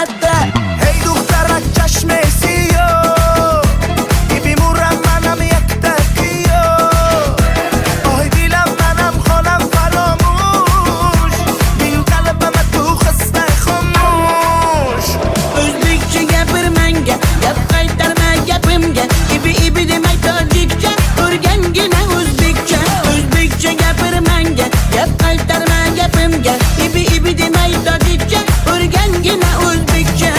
latta. Hey دخترک چشمسی میمورم منم یک دقیقه آهای دیلم منم خانم فراموش این قلبم تو خسته خاموش O'zbekcha gapir menga, gap qaytarma gapimga. Ibi demay tojikcha, o'rgangina o'zbekcha. O'zbekcha gapir menga, gap qaytarma gapimga. Ibi demay tojikcha, o'rgangina o'zbekcha.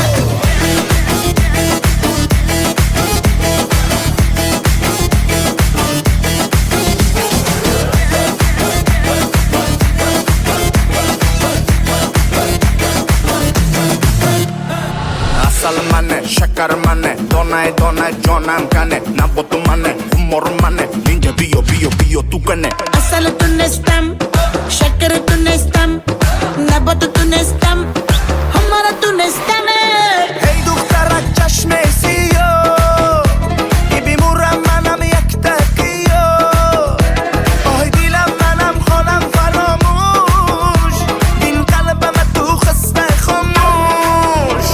Asal mane, şakar mane, donay donay jonam kane Nabotu mane, humor mane, ninja biyo tu kane Asal tunestam, şeker tunestam, nabat tunestam, hamara tunestam. Hey دخترک چشمسی میمورم منم یک دقیقه آهای دیلم منم خانم فراموش این قلبم تو خسته خاموش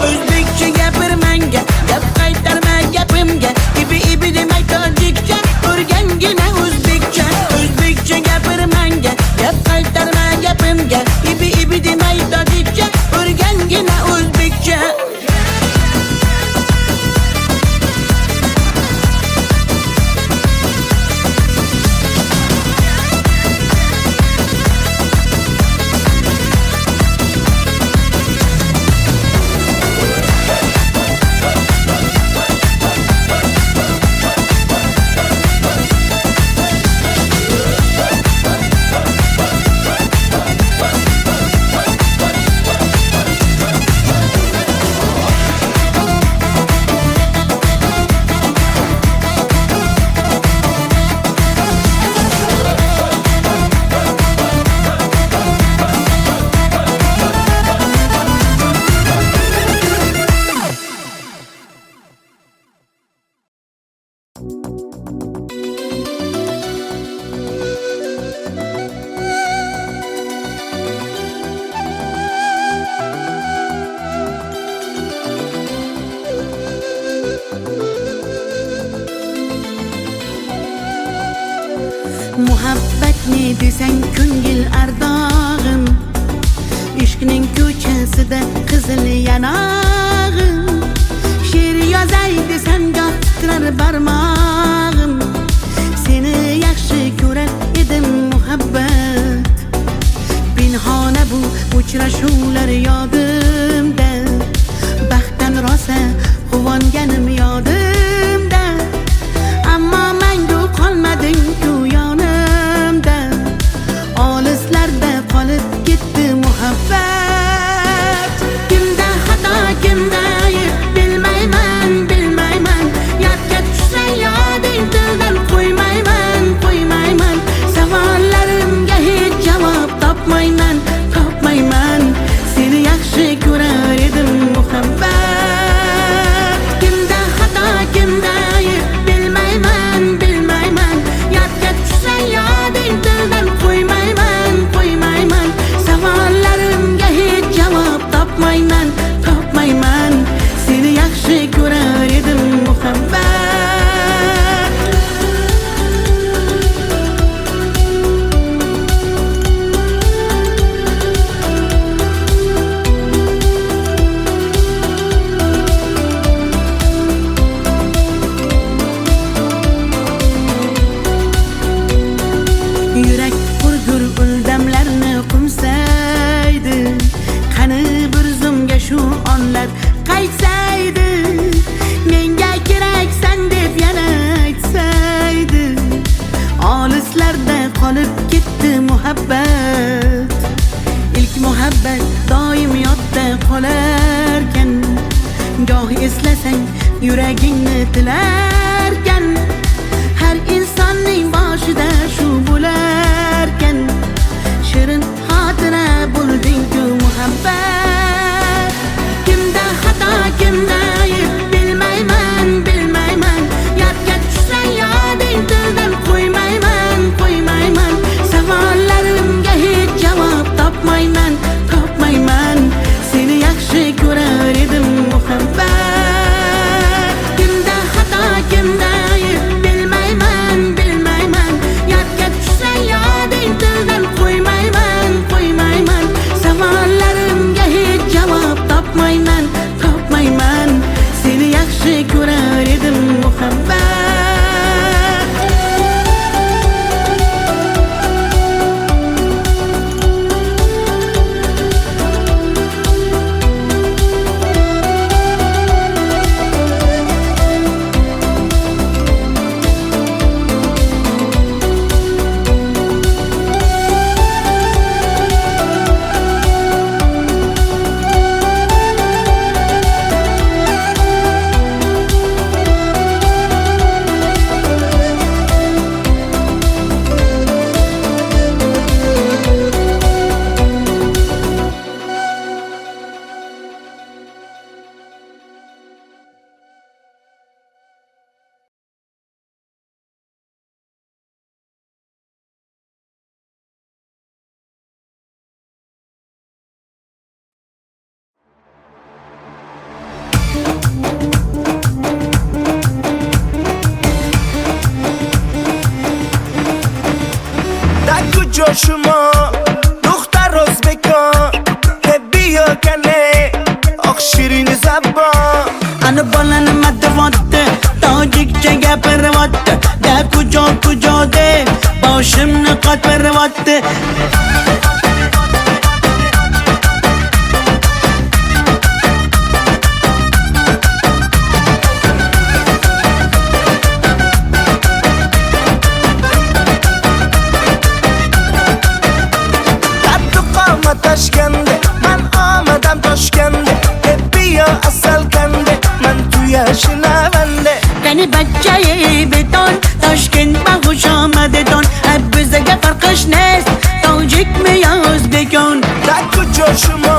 O'zbekcha gapir menga, gap qaytarma gapimga. Ibi demay tojikcha, o'rgangina o'zbekcha. O'zbekcha gapir menga, gap qaytarma gapimga. Ibi demay tojikcha, o'rgangina o'zbekcha. Muhabbat ne desang ko'ngil ardog'im, ishqning ko'chasida qizil yanog'im. She'r yozay desam goh titrar barmog'im, seni yaxshi ko'rar edim muhabbat. Pinhona bu uchrashuvlar yodimda, baxtdan rosa quvonganim yodimda. Ammo mangu qolmading-ku yonimda, olislarda qolib ketdi muhabbat. Kimda xato, kimda ayb bilmayman, yodga tushsa yoding tildan qo'ymayman. Savollarimga hech javob topmayman. Seni yaxshi ko'rar edim muhabbat. Kimda xato, kimda ayb bilmayman, yodga tushsa yoding tildan qo'ymayman. Savollarimga hech javob topmayman. Seni yaxshi ko'rar edim muhabbat. Yurak hurgur uldamlarni qumsaydi, qani bir zumga shu onlar qaytsaydi. Menga keraksan deb yana aytsaydi, olislarda qolib ketdi muhabbat. İlk muhabbat doim yodda qolarkan, goh eslasang yuragingni tilarkan. Har insonning boshida shu bo'larkan, shirin xotira bo'lding-ku muhabbat. Kimda xato, kimda ayb bilmayman, yodga tushsa yoding tildan qo'ymayman. Savollarimga hech javob topmayman. Seni yaxshi ko'rar muhabbat. Kimda xato kimda ayb bilmayman bilmayman. Yodga tushsa yoding tildan qo'ymayman qo'ymayman. Savollarimga hech javob topmayman topmayman. Seni yaxshi ko'rar edim muhabbat. شما دختر ازبکان بیا کنه آخ شیرین زبان Ana balani matvatte tojikcha gapirvatte da kujo de boshimni qotvirvatte. Toshkentda man omadam Toshkentda bia asal kande man tuya shinavande Qani bachchayi beton Toshkent bag'ush omadedon bizga farqish nes tojikmi yo o'zbekon. Da kujo shuma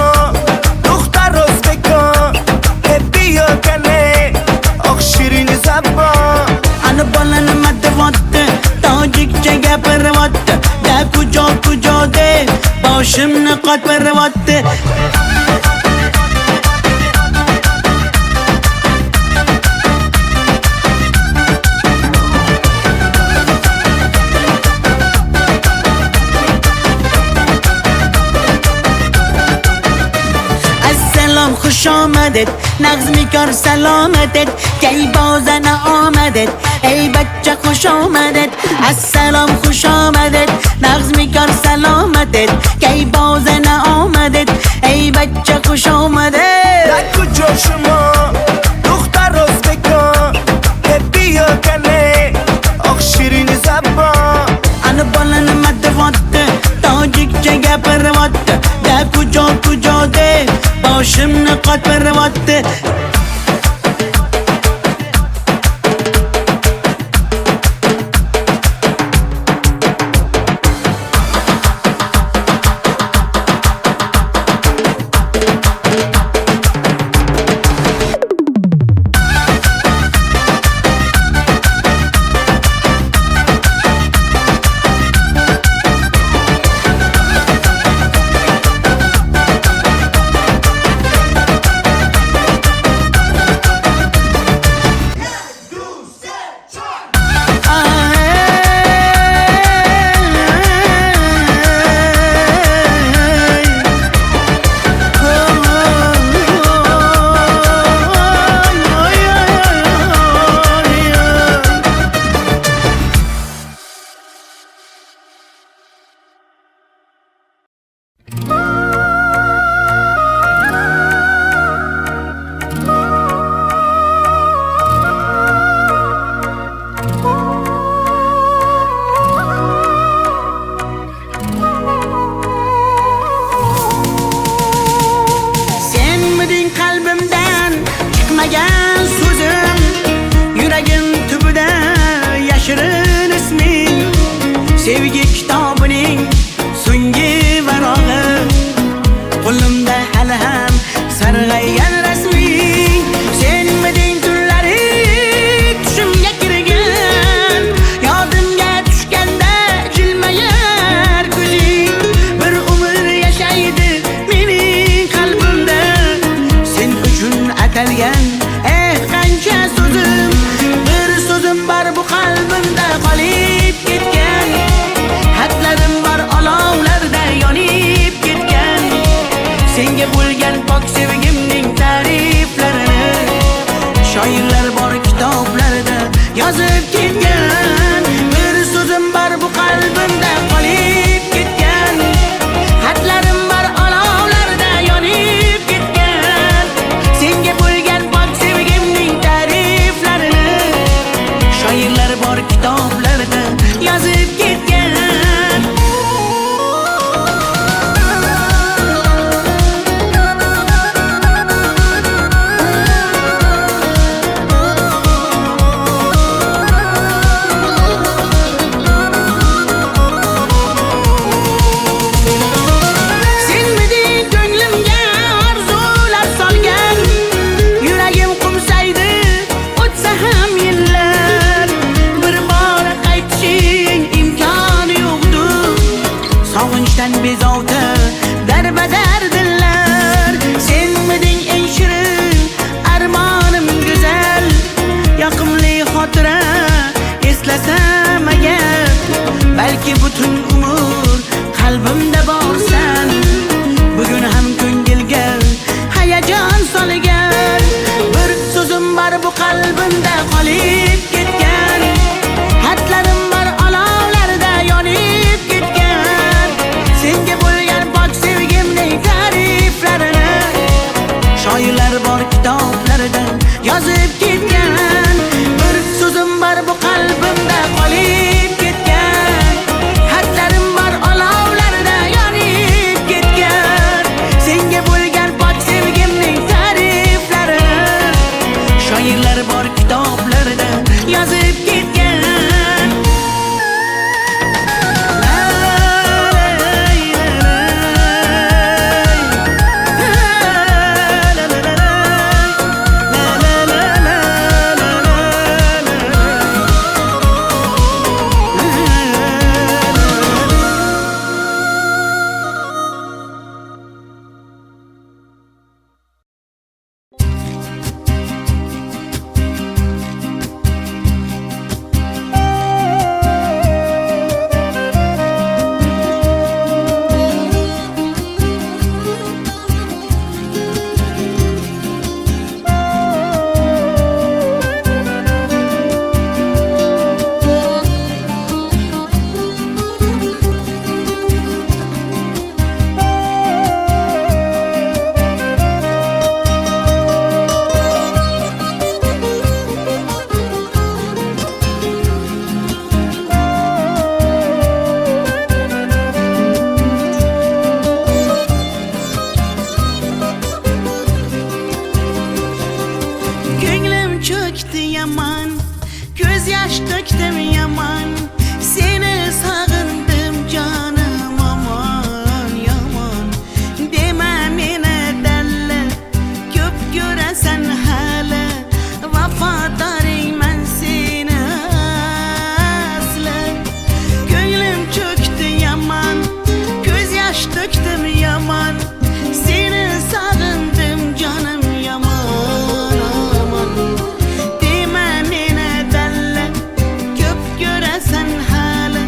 duxtar o'zbekon bia kane oq shirin zabon Ana balani matvatte tojikcha gapirvatte da kujo de boshimni qotvirvatte. Assalom xush omadet nag'zmi kor salomatet kay bozana omadet ey bachcha xush omadet. Assalom xush omadet nag'zmi kor salomatet kay bozana omadet ey bachcha xush omadet. Da kujo shuma duxtar o'zbekon bia kane oq shirin zabon Ana balani matvatte tojikcha gapirvatte da kujo de boshimni qotvirvatte. atalgan qancha so'zim, bir so'zim bor bu qalbimda qolib ketgan. Xatlarim bor olovlarda yonib ketgan. Senga bo'lgan pok sevgimning ta'riflarini shoirlar bor kitoblarda yozib ketgan. Bir so'zim bor bu qalbimda qolib ketgan. Xatlarim bor olovlarda yonib ketgan. Senga bo'lgan pok sevgimning ta'riflarini shoirlar bor kitoblarda yozib ketgan. Bezovta darbadar dillar, senmiding eng shirin armonim go'zal. Yoqimli xotira eslasam agar, balki butun umr qalbimda borsan. Bugun ham ko'ngilga hayajon solgan. Bir so'zim bor bu qalbimda qolib ketgan. Xatlarim bor olovlarda yonib ketgan. Senga bo'lgan pok sevgimning ta'riflarini shoirlar bor kitoblarda yozib ketgan. Bir so'zim bor bu qalbimda qolib ketgan. Xatlarim bor olovlarda yonib ketgan. Senga bo'lgan pok sevgimning ta'riflarini shoirlar bor kitoblarda yozib ketgan. Yaman, göz yaş döktüm yaman. Seni sağındım canım aman yaman. Deme mene delle, köp göresen hala. Vafadarım ben seni asla. Gönlüm çöktü yaman, göz yaş döktüm yaman. Seni sağındım canım yaman aman. Sen hala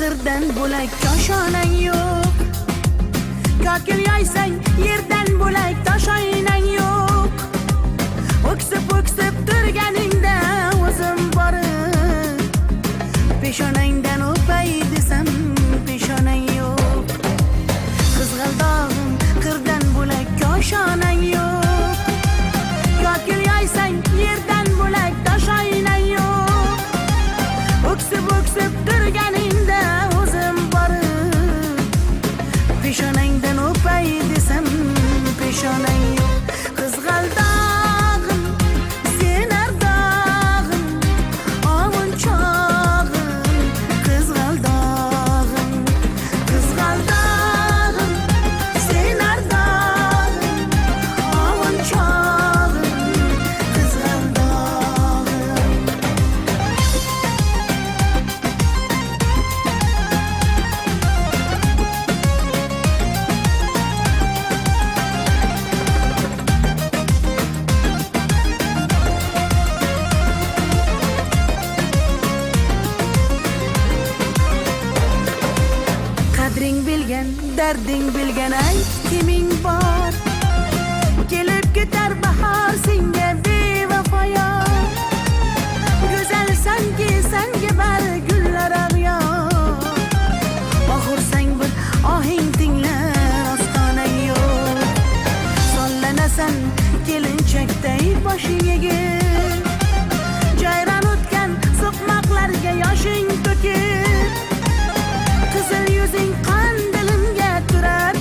qirdan bo'lak koshonang yo'q. Kokil yoysang yerdan bo'lak toshoynang yo'q. O'ksib turganingda o'zim borib peshonangdan o'pay desam peshonang yo'q. Qizg'aldog'im qirdan bo'lak koshonang yo'q. Kokil yoysang yerdan bo'lak toshoynang yo'q. O'ksib turganingda o'zim borib peshonangdan o'pay desam peshonang yo'q. Qizg'aldog'im sen ardog'im ovun chog'im. Qizg'aldog'im sen ardog'im ovun chog'im. Qizg'aldog'im qadring bilgan, darding bilgan ayt kiming bor. Kelib ketar bahor senga bevafoyor. Go'zalsanki senga bari gullar ag'yor. Oxursang bir ohing tinglar ostonang yo'q. Sollanasan kelinchakday boshing egib. Jayron o'tgan so'qmoqlarga yoshing to'kib. Qizil yuzing qon dilimga turar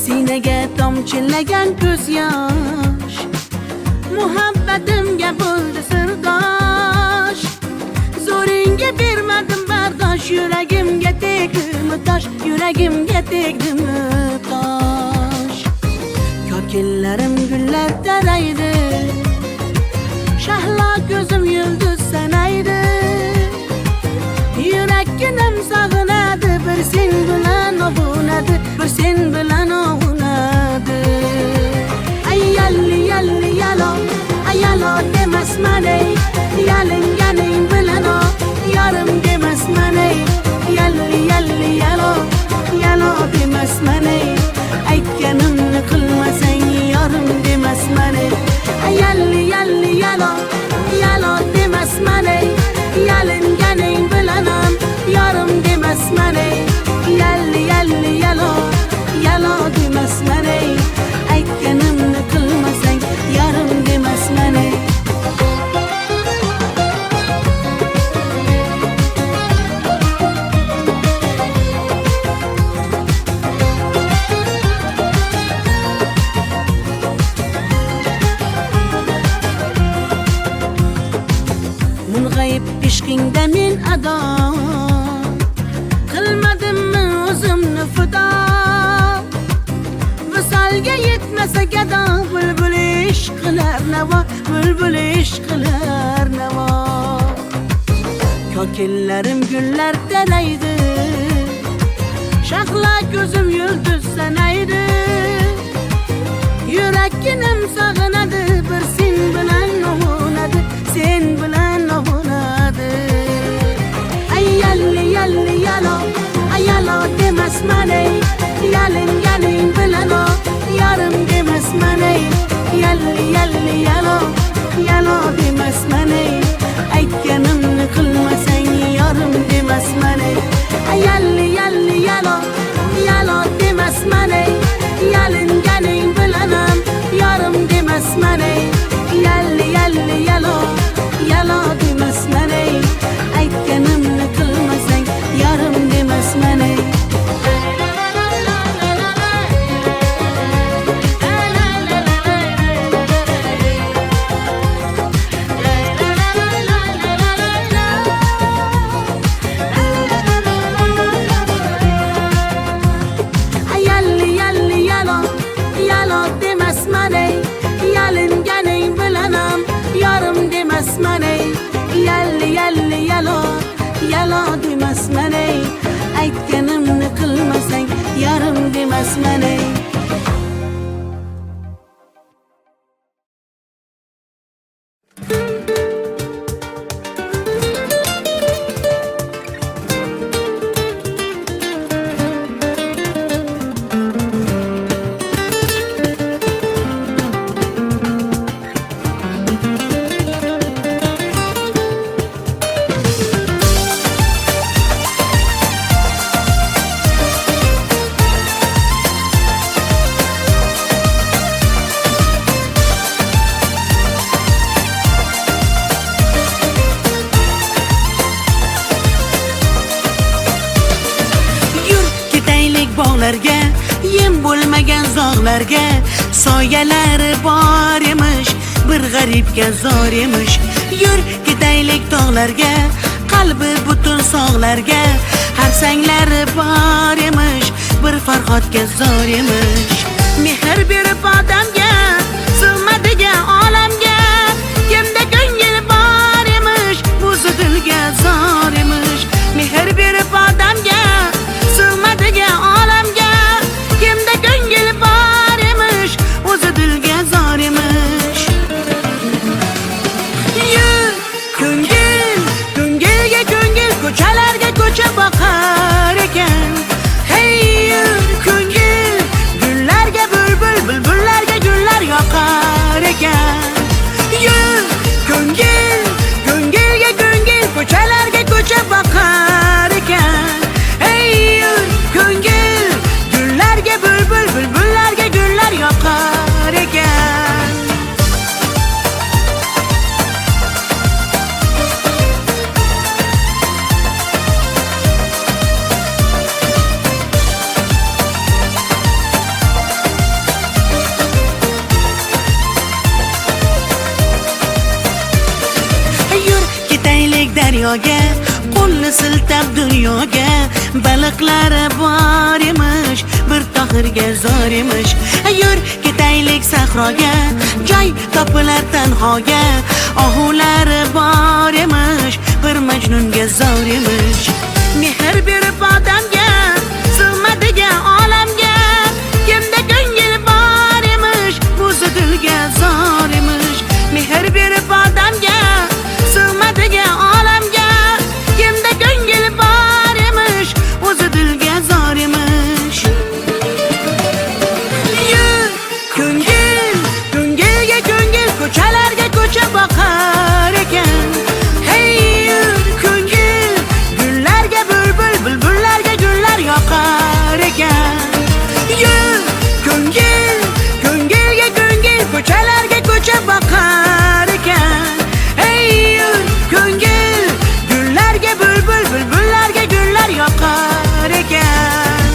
Sinaga tomchilagan ko'z yosh, muhabbatimga bo'ldi sirdosh. Zo'ringga bermadim bardosh, yuragimga tegdimi tosh, yuragimga tegdimi tosh. Kokillarim gullar taraydi, shahlo ko'zim yulduz sanaydi. Yurakkinam sog'inadi, bir sen bilan ovunadi, bir sen bilan ovunadi. Ay yalli yalli yalo, ay yalo demasman ey, yalinganing bilan o, yarim demasman ey. Yalli yalli yalo, yalo demasman ey, aytganimni qilmasang yarim demasman ey. Ay yalli yalli yalo, yalo demasman ey, yalinganing bilan ham yarim demasman ey. Yalli yalli yalo, yalo demasman ey, aytganimni qilmasang yarim demasman ey. Mung'ayib ishqingda men ado, qilmadimmi o'zimni fido. Visolga yetmasa gado, bulbul ishq qilar navo, bulbul ishq qilar navo. Kokillarim gullar taraydi, shahlo ko'zim yulduz sanaydi. Yurakkinam sog'inadi, bir sen bilan ovunadi, sen bilan ovunadi. Ay yalli yalli yalo, ay yalo demasman ey, yalinganing bilan o, yarim demasman ey. Yalli yalli yalo, yalo demasman ey, aytganimni qilmasang yarim demasman ey. Ay yalli yalli yalo, yalo demasman ey, yalinganing bilan ham yarim demasman ey. Yalli yalli yalo, yalo demasman ey, aytganimni qilmasang yarim demasman ey. Yalli yalli yalo, yalo demasman ey, yalinganing bilan ham yarim demasman ey. Yalli yalli yalo, yalo demasman ey, aytganimni qilmasang yarim demasman ey. Bog'larga, yem bo'lmagan zog'larga, soyalari bor emish, bir g'aribga zor emish. Yur ketaylik tog'larga, qalbi butun sog'larga, harsanglari bor emish, bir farhodga zor emish. Mehr berib odamga, sig'madigan olamga, kimda ko'ngil bor emish, o'zi dilga zor emish. Mehr berib odamga, sig'madigan olamga, kimda ko'ngil bor emish, o'zi dilga zor emish. Yur ko'ngil, ko'ngilga ko'ngil, ko'chalarga ko'cha boqar ekan. Hey yur daryoga, qo'lni siltab dunyoga. Baliqlari bor emish, bir tohirga zor emish. Yur ketaylik sahroga, joy topilar tanhoga. Ohulari bor emish, bir majnunga zor emish. Mehr berib odamga, sig'madigan olamga. Kimda ko'ngil bor emish, o'zi dilga zor emish. Mehr berib odamga, sig'madigan olamga. Kimda ko'ngil bor emish, o'zi dilga zor emish. Yur ko'ngil, ko'ngilga ko'ngil, ko'chalarga ko'cha boqar ekan. Hey yur ko'ngil, gullarga bulbul, bulbullarga gullar yoqar ekan. Yur ko'ngil, ko'ngilga ko'ngil, ko'chalarga ko'cha boqar ekan. Hey yur ko'ngil, gullarga bulbul, bulbullarga gullar yoqar ekan.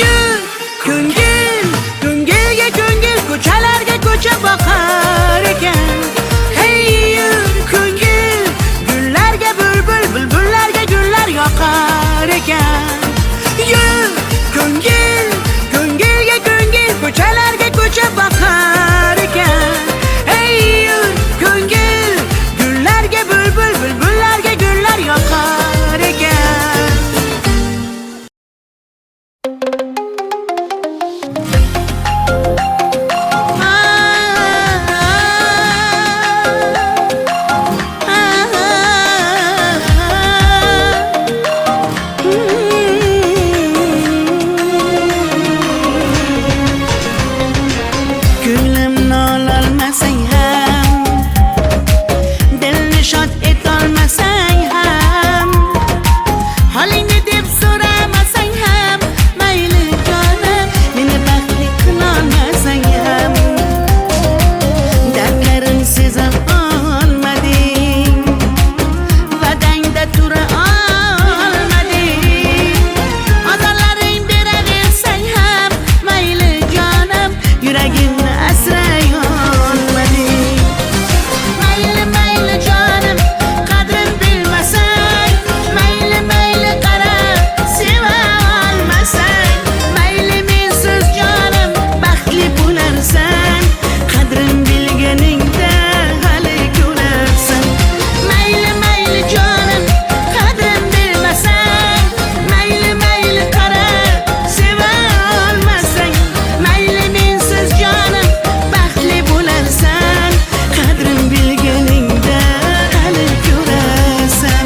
Yur ko'ngil, ko'ngilga ko'ngil, ko'chalarga ko'cha boqar ekan. Hey yur ko'ngil, gullarga bulbul, bulbullarga gullar yoqar ekan. Yur ko'ngil, ko'ngilga ko'ngil, ko'chalarga ko'cha boqar ekan. Hey yur ko'ngil, gullarga bulbul, bulbullarga gullar yoqar ekan. Ko'nglimni ololmasang ham, dilni shod etolmasang ham, holingni deb so'ramasang ham, mayli jonim, meni baxtli qilolmasang ham, dardlarim seza olmading, va'dangda tura olmading, ozorlaring beraversang ham, mayli jonim, yuragimni asray olmading. Mayli mayli jonim, qadrin bilmasang, mayli mayli qarab seva olmasang, mayli mensiz jonim baxtli bo'larsan, qadrin bilganingda hali ko'rarsan. Mayli mayli jonim, qadrin bilmasang, mayli mayli qarab seva olmasang, mayli mensiz jonim baxtli bo'larsan, qadrin bilganingda hali ko'rarsan.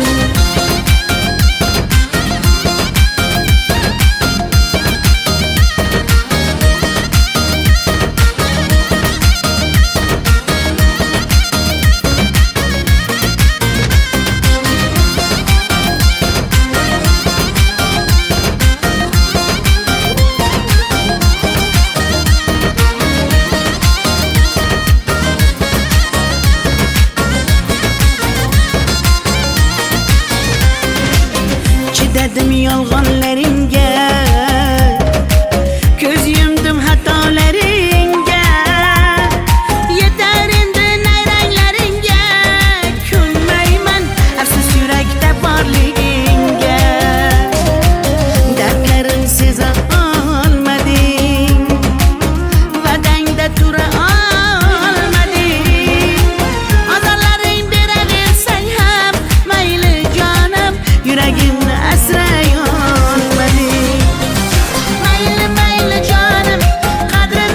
Chidadim yolg'onlaringga, ko'z yumdim xatolaringga. Yetar endi nayranglaringga, ko'nmayman afsus yurakda borligingga. Dardlarim seza olmading, va'dangda tura olmading, ozorlaring beraversang ham, mayli jonim, yuragimni asray olmading. Mayli mayli jonim, qadrin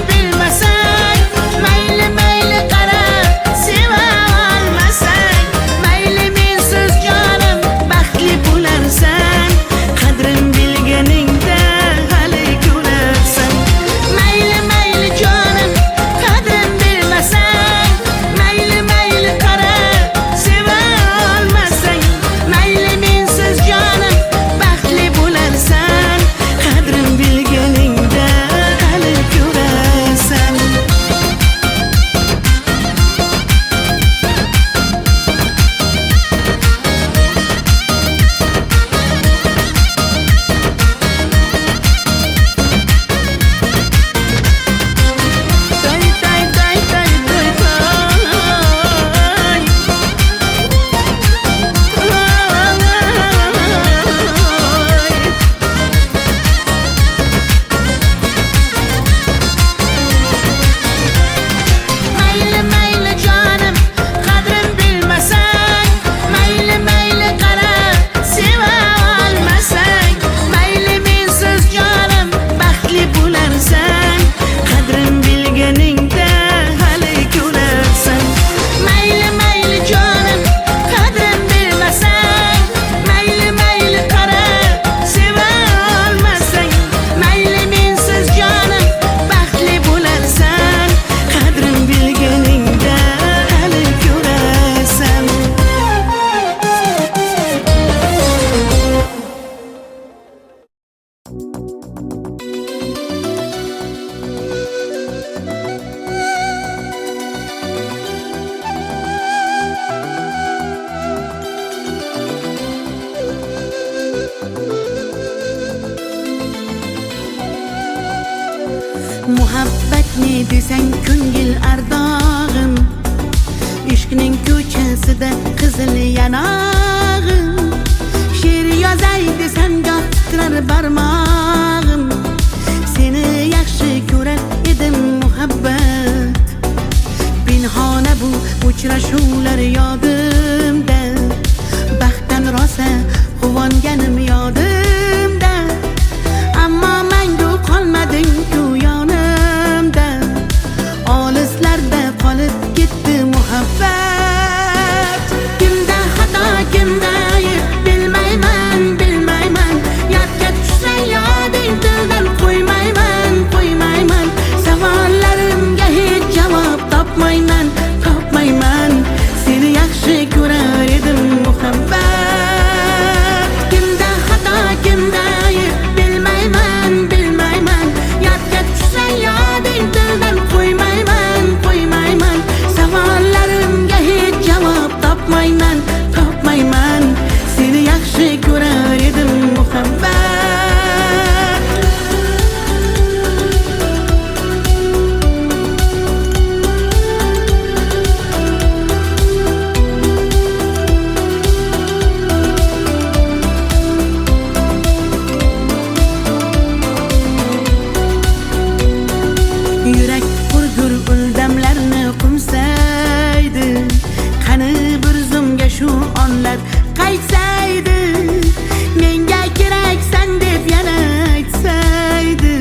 Muhabbatni desang ko'ngil ardog'im, ishqning ko'chasida qizil yanog'im. She'r yozay desam goh titrar barmog'im, seni yaxshi ko'rar edim muhabbat. Pinhona bu uchrashuvlar yodimda, baxtdan rosa quvonganim yodimda. Ammo mangu qolmading-ku yonimda, olislarda qolib ketdi muhabbat. Kimda xato, kimda ayb bilmayman, bilmayman. Yodga tushsa yoding tildan qo'ymayman, qo'ymayman. Savollarimga hech javob topmayman, topmayman. Seni yaxshi ko'rar edim muhabbat. Kimda xato, kimda ayb bilmayman, bilmayman. Yodga tushsa yoding tildan qo'ymayman, qo'ymayman. Savollarimga hech javob topmayman, topmayman. Seni yaxshi ko'rar edim muhabbat. Yurak hurgur uldamlarni qumsaydi, qani bir zumga shu onlar qaytsaydi. Menga keraksan deb yana aytsaydi,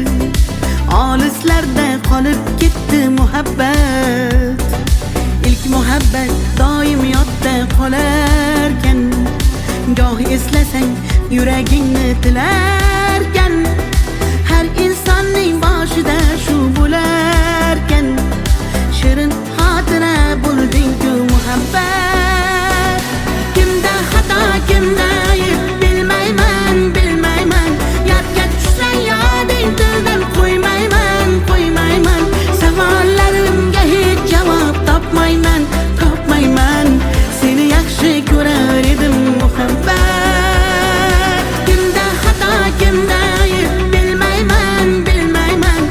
olislarda qolib ketdi muhabbat. İlk muhabbat doim yodda qolarkan, goh eslasang yuragingni tilarkan. Har insonning boshida shu bo'larkan, shirin xotira bo'lding-ku muhabbat. Kimda xato, kimda ayb bilmayman, bilmayman. Yodga tushsa yoding tildan qo'ymayman, qo'ymayman. Savollarimga hech javob topmayman, topmayman. Seni yaxshi ko'rar edim muhabbat. Kimda xato, kimda ayb bilmayman, bilmayman.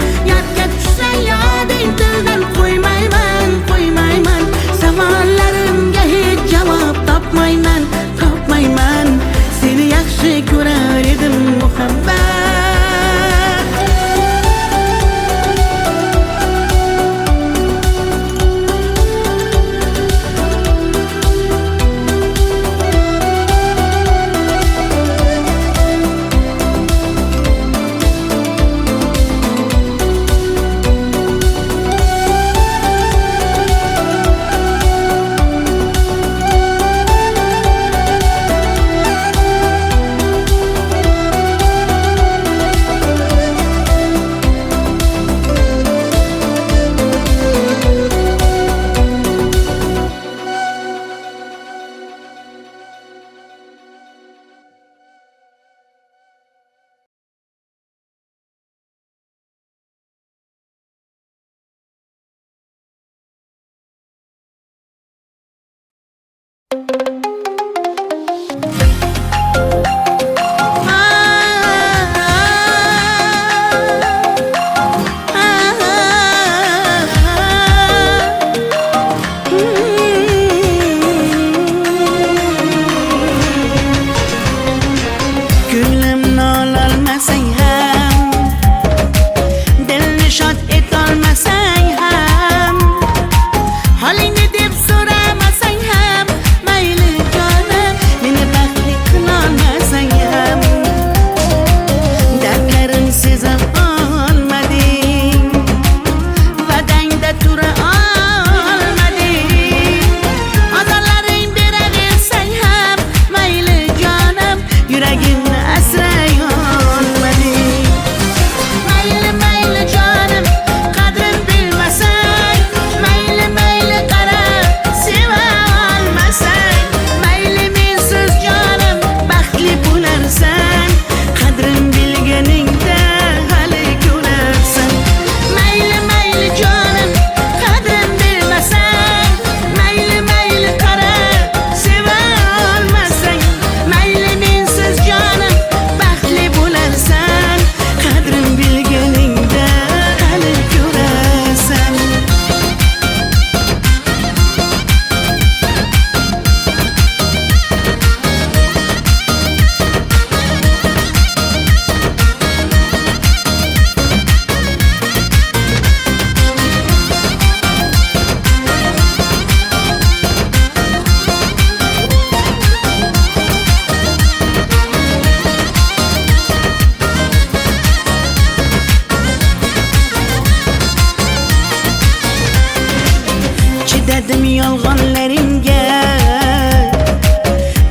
Chidadim yolg'onlaringga,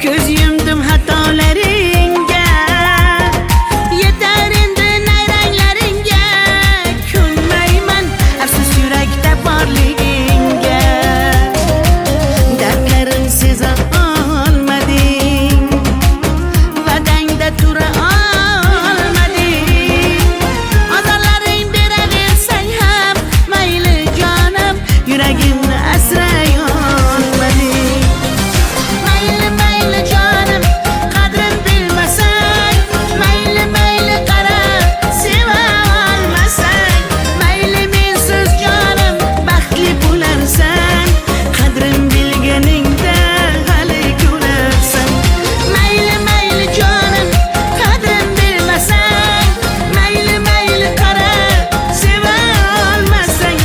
ko'z yumdim xatolaringga. Yetar endi nayranglaringga, ko'nmayman afsus yurakda borligingga. Dardlarim seza olmading, va'dangda tura olmading. Azorlaring beraversang ham mayli jonim, yuragimni asray olmading. Mayli mayli jonim, qadrin bilmasang, mayli mayli qara, seva olmasang, mayli mensiz jonim baxtli bo'larsan, qadrin bilganingda hali ko'rarsan. Mayli mayli jonim, qadrin bilmasang, mayli mayli qara, seva olmasang,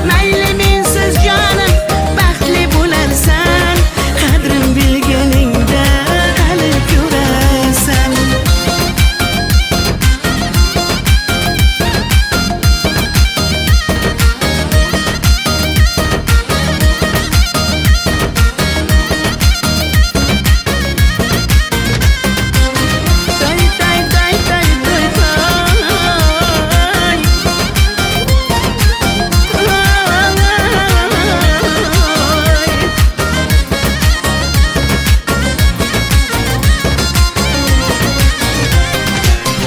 mayli mensiz jonim baxtli bo'larsan, qadrin bilganingda hali ko'rarsan. Tay tay tay tay tay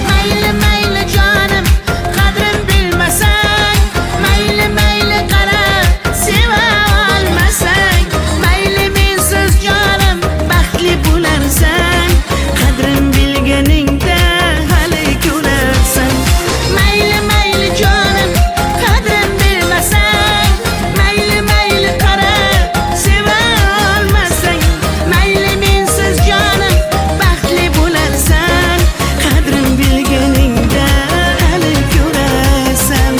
Mayli mayli jonim, qadrin bilmasang, mayli mayli qara, seva olmasang, mayli mensiz jonim baxtli bo'larsan, qadrin bilganingda hali ko'rarsan. Mayli mayli jonim, qadrin bilmasang, mayli mayli qara, seva olmasang, mayli mensiz jonim baxtli bo'larsan, qadrin bilganingda hali ko'rarsan.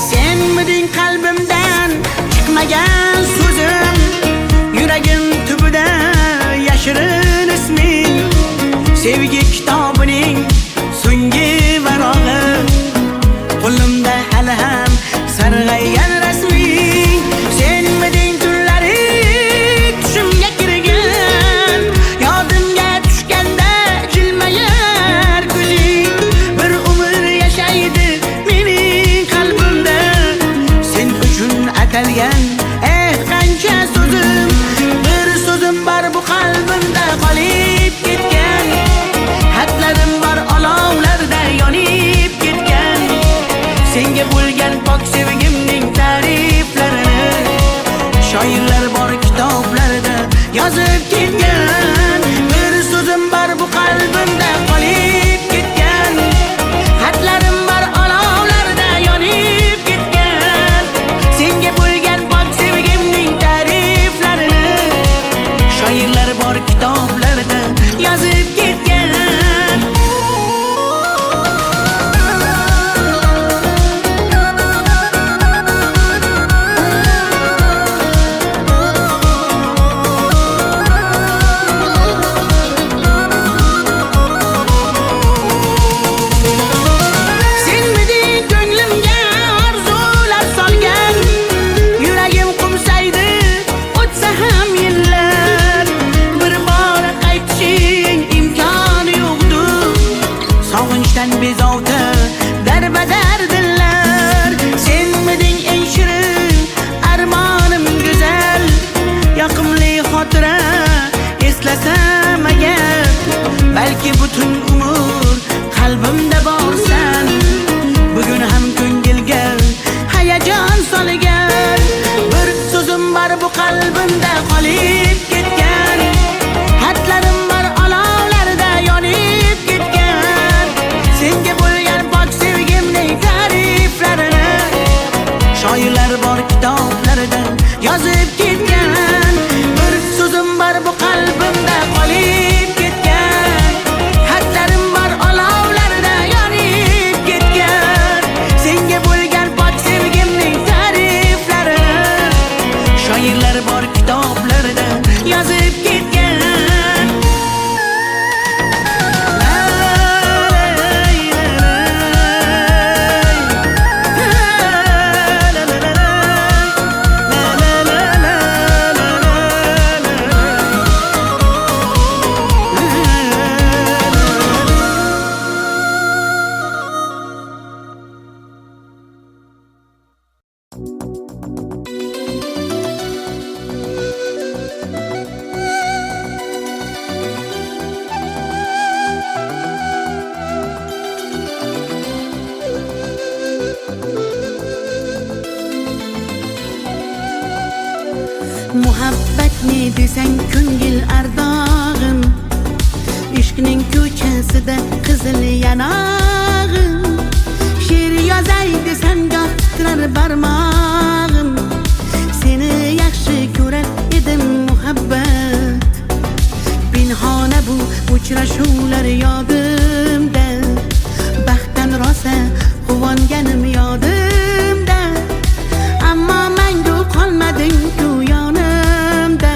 Senmiding qalbimdan chiqmagan so'zim, yuragim tubida yashirin isming, sevgi kitobining so'nggi varog'i, qo'limda hali ham sarg'aygan rasming. Senmiding tunlari tushimga kirgan, yodimga tushganda jilmayar ko'zing, bir umr yashaydi mening qalbimda, sen uchun atalgan qancha so'zim. Bir so'zim bor bu qalbimda qolib ketgan, xatlarim bor olovlarda yonib ketgan, senga bo'lgan pok sevgimning ta'riflarini shoirlar bor kitoblarda yozib ketgan. Bir so'zim bor bu qalbimda qolib ketgan, xatlarim bor olovlarda yonib ketgan, senga bo'lgan pok sevgimning ta'riflarini shoirlar bor kitob Sening ko'ngil ardog'im, ishqning ko'chasida qizil yanog'im. She'r yozay desam goh titrar barmog'im. Seni yaxshi ko'rar edim muhabbat. Pinhona bu uchrashuvlar yodimda, baxtdan rosa quvonganim yodimda. Ammo mangu qolmading-ku yonimda,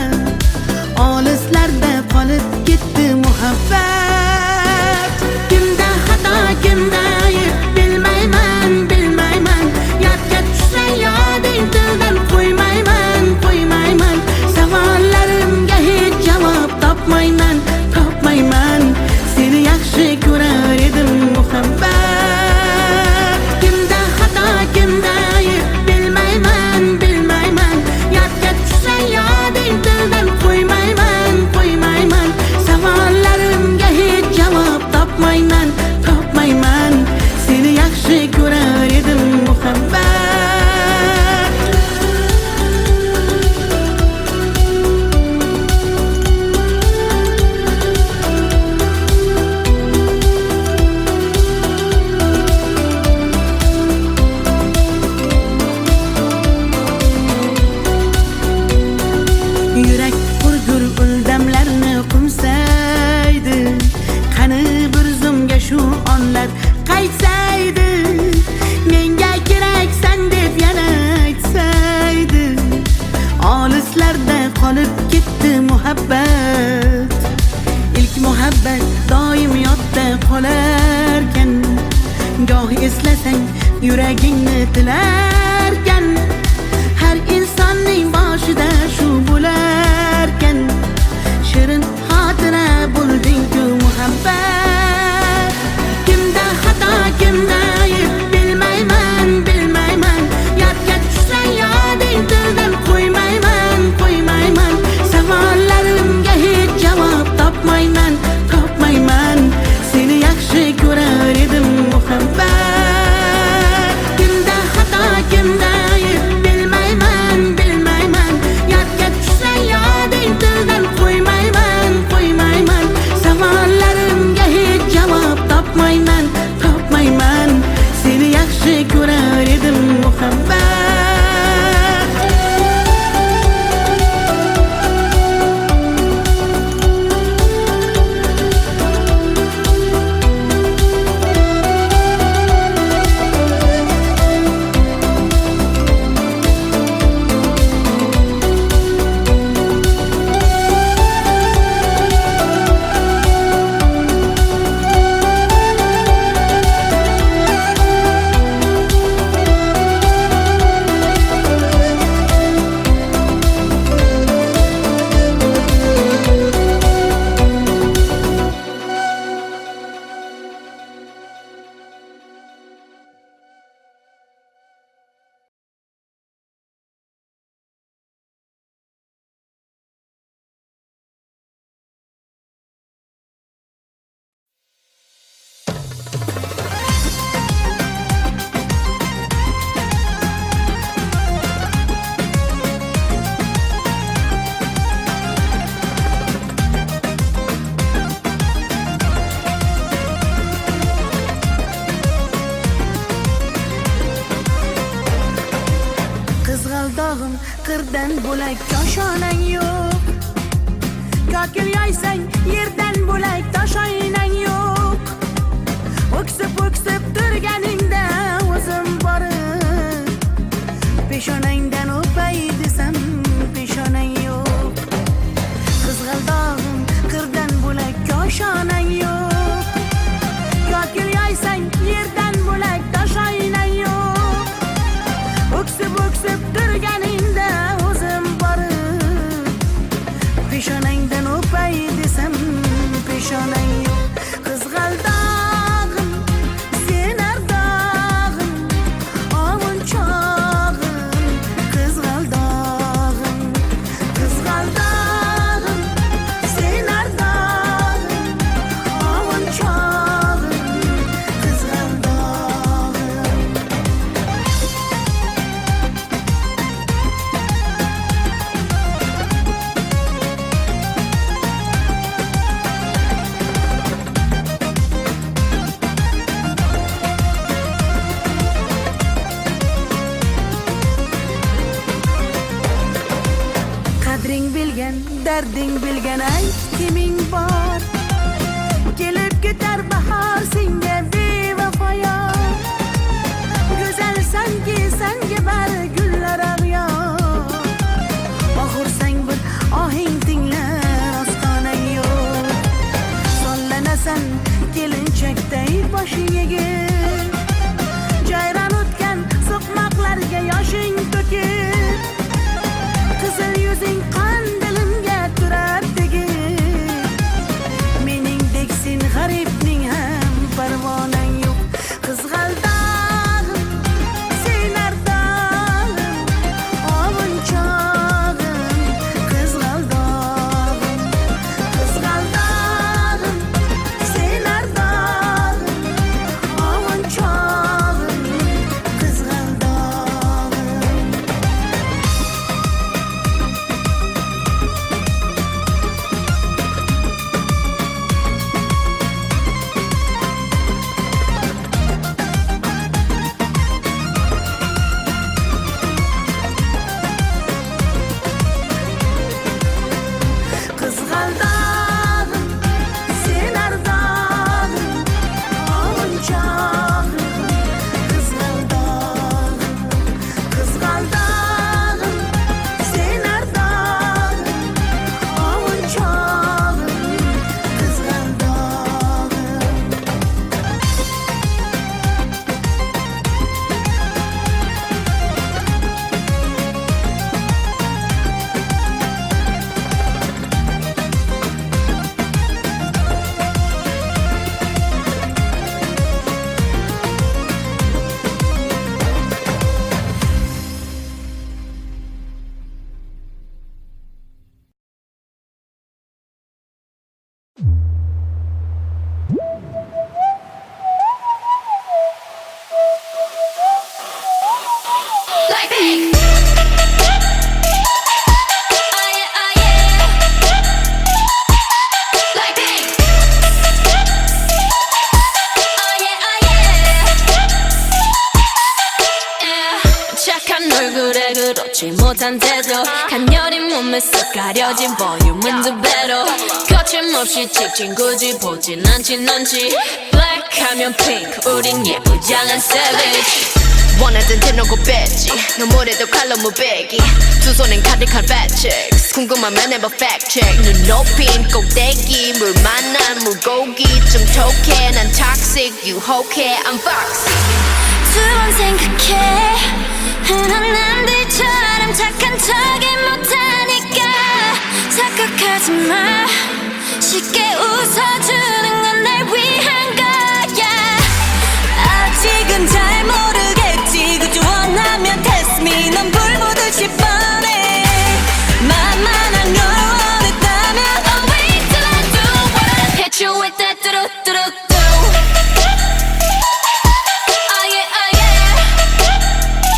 olislarda qolib ketdi muhabbat. Kimda xato, kimda ayb bilmayman, bilmayman. Yodga tushsa yoding tildan qo'ymayman, qo'ymayman. Savollarimga hech javob topmayman, topmayman. Seni yaxshi ko'rar edim muhabbat. Kimda xato, kimda ayb bilmayman, bilmayman. Yodga tushsa yoding tildan qo'ymayman, qo'ymayman. Savollarimga hech javob topmayman, topmayman. Seni yaxshi ko'rar edim muhabbat. Yurak hurgur uldamlarni qumsaydi. Qani bir zumga shu onlar qaytsaydi. Menga keraksan deb yana aytsaydi. Olislarda qolib ketdi muhabbat. İlk muhabbat doim yodda qolarkan. Goh eslasang yuragingni tilarkan. Har insonning boshida shu bo'larkan. Shirin xotira bo'lding-ku muhabbat. Kimda xato, kimda ayb bilmayman, bilmayman. Yodga tushsa yoding tildan qo'ymayman, qo'ymayman. Savollarimga hech javob topmayman, topmayman. Seni yaxshi ko'rar edim muhabbat. Kimda xato, kimda ayb bilmayman, bilmayman. Yodga tushsa yoding tildan qo'ymayman, qo'ymayman. Savollarimga hech javob topmayman, topmayman. Seni yaxshi ko'rar edim muhabbat. Qizg'aldog'im qirdan bo'lak koshonang yo'q. Kokil yoysang yerdan bo'lak toshoynang yo'q. O'ksib o'ksib turganingda o'zim borib, peshonangdan o'pay desam peshonang yo'q. Qizg'aldog'im qirdan bo'lak koshonang yo'q. Kokil yoysang yerdan bo'lak toshoynang yo'q. O'ksib o'ksib turganingda o'zim borib, peshonangdan o'pay desam derding bilgan ayt kiming bor kelib ketar bahor senga bevafo go'zalsanki senga bari gullar ag'yor oxursang bir ohing tinglar ostonang yo'q sollanasan kelinchakday boshing egib jayron o'tgan so'qmoqlarga yoshing to'kib qizil yuzing qandilimga turar tegib meningdek sen g'aribning ham parvonang yo'q qizg'aldog'im sen ardog'im ovunchog'im qizg'aldog'im qizg'aldog'im sen ardog'im ovunchog'im qizg'aldog'im qizg'aldog'im sen ardog'im ovunchog'im qizg'aldog'im qizg'aldog'im sen ardog'im ovunchog'im qizg'aldog'im Like pink. Oh yeah, oh yeah. Like pink. Oh yeah, oh yeah. 착한 얼굴에 그렇지 못한 태도 간녀린 몸에 쏙 가려진 볼륨은 두 배로 거침없이 찍힌 굳이 보진 않지 넌지 Black 하면 pink 우린 예쁘장한 savage 원하던 대놓고 뺐지 너무래도 칼로 무배기 두 손엔 가득한 fat chicks 궁금하면 해봐 fact check 눈 높인 꼭대기 물 만난 물고기 좀 톡해 난 toxic 유혹해 I'm foxy 두 번 생각해 흔한 남들처럼 착한 척이 못하니까 착각하지 마 쉽게 웃어주는 건 날 위한 거야 아직은 잘 모르겠지 그저 원하면 test me 넌 불보듯이 뻔해 만만한 걸 원했다면 I'll wait till I do what hit you with that 뚜루뚜루뚜 Oh yeah, oh yeah.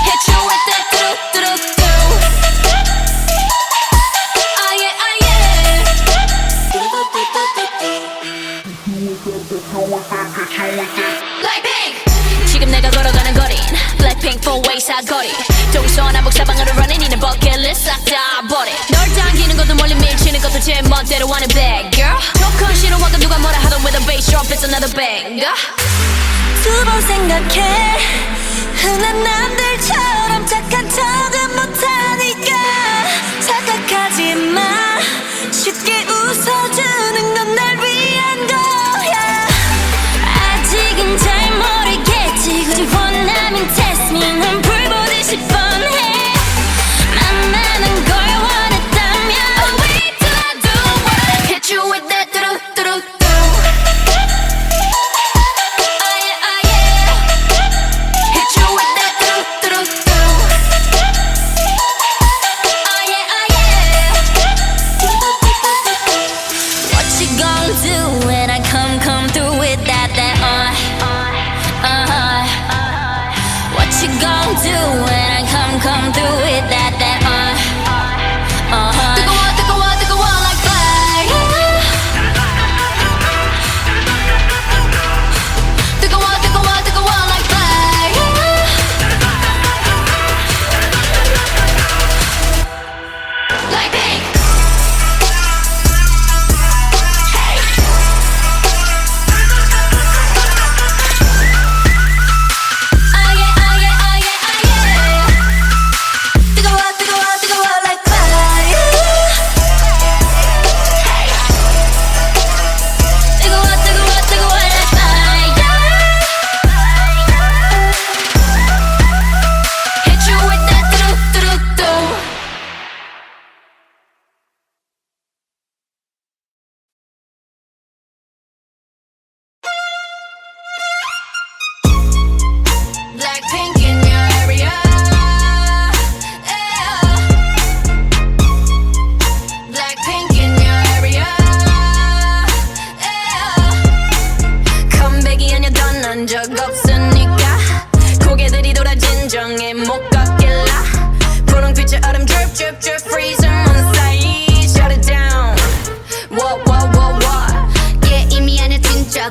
Hit you with that 뚜루뚜루뚜 Oh yeah, oh yeah. Like pink. 지금 내가 걸어가는 거린 Blackpink four-way 사거리 동서남북 사방으로 running 이는 버킷리스트 싹 다 버려 널 당기는 것도 멀리 밀치는 것도 제 멋대로 하는 bad girl 조건 싫어하고 누가 뭐라 하던 with a bass drop it's another banger 두 번 생각해 흔한 남들처럼 착한 척은 못하니까 착각하지 마 쉽게 웃어주는 건 날 위한 거야 아직은 잘 모르겠지 굳이 원하면 test me 난 불보듯이 뻔해 만나는 걸 원했다면 I'll wait till I do what hit you with that 뚜루뚜루뚜 Oh yeah, oh yeah. Hit you with that 뚜루뚜루뚜 Oh yeah, oh yeah. What you gonna do when I come through with that What you gonna do when I come through with that 뜨거워 뜨거워 뜨거워 like fire 뜨거워 뜨거워 뜨거워 like fire Like pink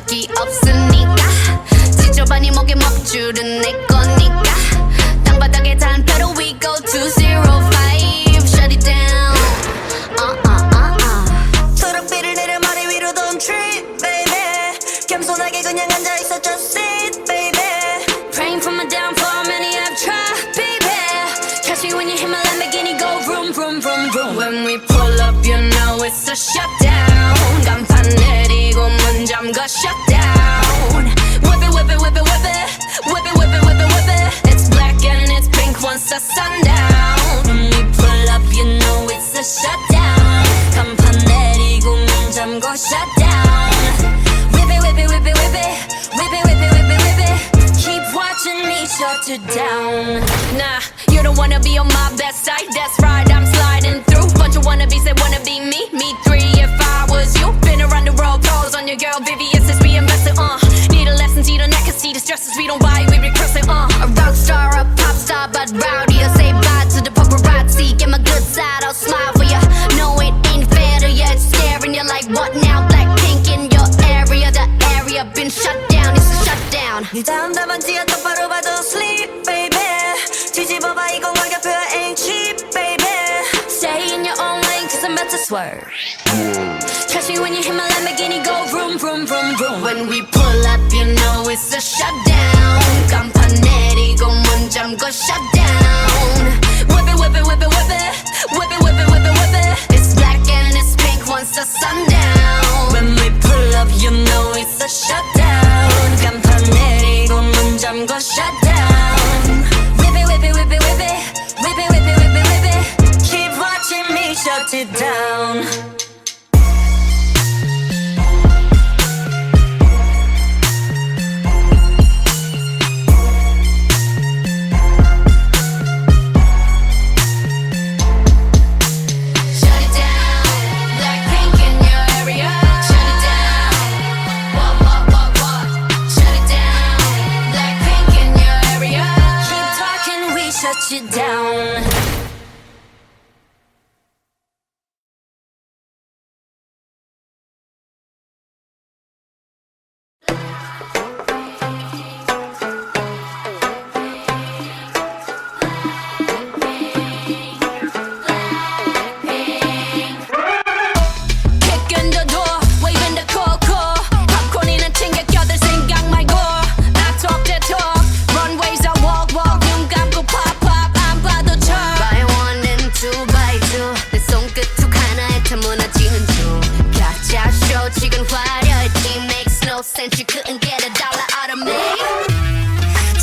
적이 없으니까 지저분이 목에 먹줄은 내 거니까 땅바닥에 단패로 we go 205 shut it down 초록빛을 내려 머리 위로 don't trip baby 겸손하게 그냥 앉아있어 just sit baby Praying for my downfall, many have tried, baby. Catch me when you hit my Lamborghini, go vroom, vroom, vroom, vroom. When we pull up you know it's a shutdown 간판 내리고 문 잠궈 shutdown Whip it, whip it, whip it, whip it Whip it, whip it, whip it, whip it It's black and it's pink once the sundown When we pull up, you know it's a shutdown. 간판 내리고 문 잠궈 shutdown. Whip it, whip it, whip it, whip it. Whip it, whip it, whip it, whip it. Keep watching me shut it down. Nah, you don't wanna be on my best side That's right, I'm sliding through Bunch of wannabes that wanna be me Me three if I was you Been around the world, pose on your girl Vivian since we invested, Need a lesson, see the neck and see the stresses We don't buy, we recurse it, A rock star, a pop star, but rowdy I say bye to the paparazzi Get my good side, I'll smile for ya No, it ain't fair to ya It's staring you like what now? Blackpink in your area The area been shut down, it's a shutdown 네 다음 답안지야 똑바로 봐도 sleep baby 뒤집어봐 이건 가격표야 ain't cheap baby Stay in your own lane, cause I'm about to swerve. Catch me when you hit my Lamborghini, go vroom, vroom, vroom, vroom. When we pull up, you know it's a shutdown. 간판 내리고 문 잠궈 shutdown. Whip it, whip it, whip it, whip it. Whip it, whip it, whip it, whip it. It's black and it's pink once the sundown. When we pull up, you know it's a shutdown. 간판 내리고 문 잠궈 shutdown. Whip it, whip it, whip it, whip it. Whip it, whip it, whip it, whip it. Keep watching me shut it down. Shut it down. Blackpink in your area. Shut it down. What? Shut it down. Blackpink in your area. Keep talking, we shut you down. Kicking the door, waving the coco. popcorn이나 챙겨 껴들 생각 말고. I talk the talk, runways I walk. 눈 감고 pop 안 봐도 쳐. By one and two by two, 내 손끝 툭 하나에 다 무너지는 중. 가짜 쇼 지금 화려했지 makes no sense. You couldn't get a dollar out of me.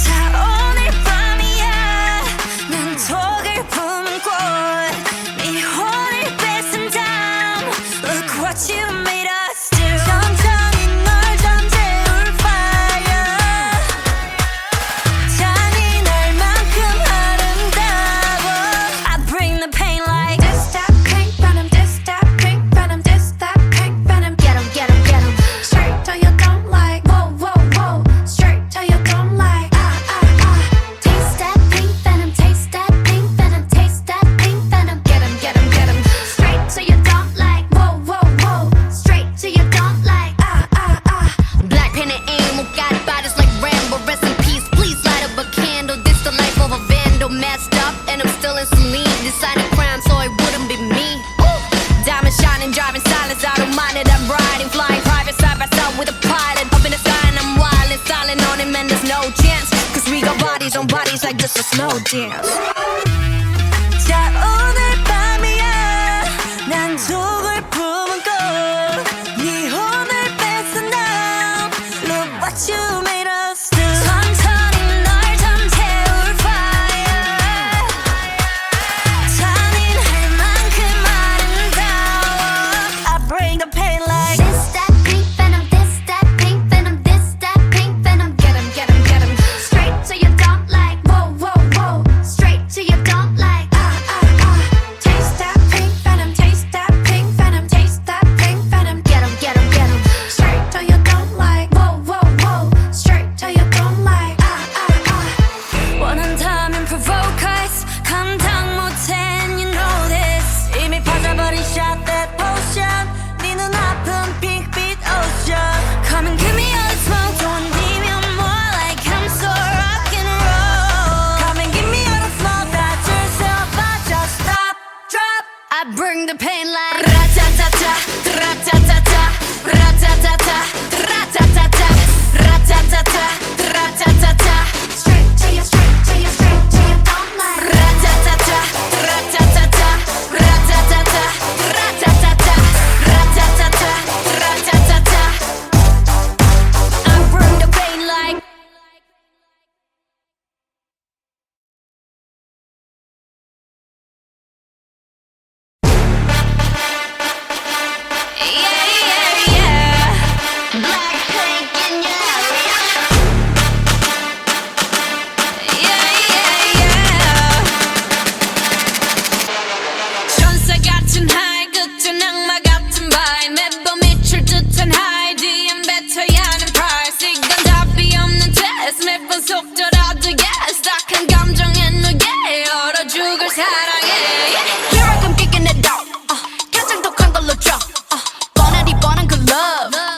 자 오늘 밤이야 난 독을 품은 꽃네 혼을 뺏은 다음 Look what you made us do 천천히 널 잠재울 fire 잔인할 만큼 아름다워 I bring the pain like This that pink venom This that pink venom This that pink venom Get 'em, get 'em, get 'em. Straight till you don't like Whoa, whoa, whoa Straight till you don't like Taste that pink venom, taste that pink venom, taste that pink venom. Get 'em, get 'em, get 'em. Straight till you don't like Whoa, whoa, whoa Straight till you don't like Black pen and ink, got bodies like Rambo. Rest in peace, please light up a candle. This the life of a vandal, messed up, and I'm still in Celine. Designing crime, so it wouldn't be me. Ooh. Diamond shining, driving silence, I don't mind it. I'm riding, flying private side by side with a pilot. Up in the sky and I'm wild and silent on him, and there's no chance. Cause we got bodies on bodies like just a slow dance. 자 오늘 밤이야 난 독을 품은 꽃네 혼을 뺏은 다음 Look what you made us do 천천히 널 잠재울 fire 잔인할 만큼 아름다워 I bring the pain like This that pink venom, this that pink venom, this that pink venom. Get 'em, get 'em, get 'em. Straight till you don't like Whoa, whoa, whoa Straight till